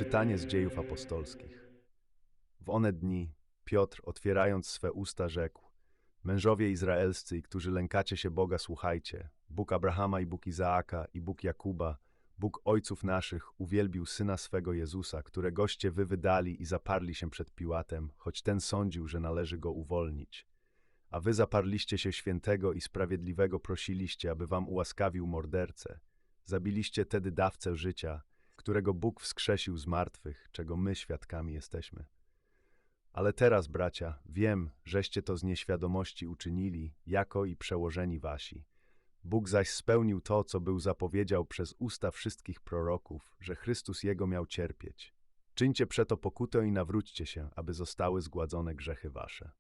Czytanie z Dziejów Apostolskich. W one dni Piotr, otwierając swe usta, rzekł: Mężowie izraelscy, którzy lękacie się Boga, słuchajcie. Bóg Abrahama i Bóg Izaaka i Bóg Jakuba, Bóg ojców naszych, uwielbił Syna swego Jezusa, któregoście wy wydali i zaparli się przed Piłatem, choć ten sądził, że należy go uwolnić. A wy zaparliście się świętego i sprawiedliwego, prosiliście, aby wam ułaskawił mordercę. Zabiliście tedy dawcę życia, którego Bóg wskrzesił z martwych, czego my świadkami jesteśmy. Ale teraz, bracia, wiem, żeście to z nieświadomości uczynili, jako i przełożeni wasi. Bóg zaś spełnił to, co był zapowiedział przez usta wszystkich proroków, że Chrystus Jego miał cierpieć. Czyńcie przeto pokutę i nawróćcie się, aby zostały zgładzone grzechy wasze.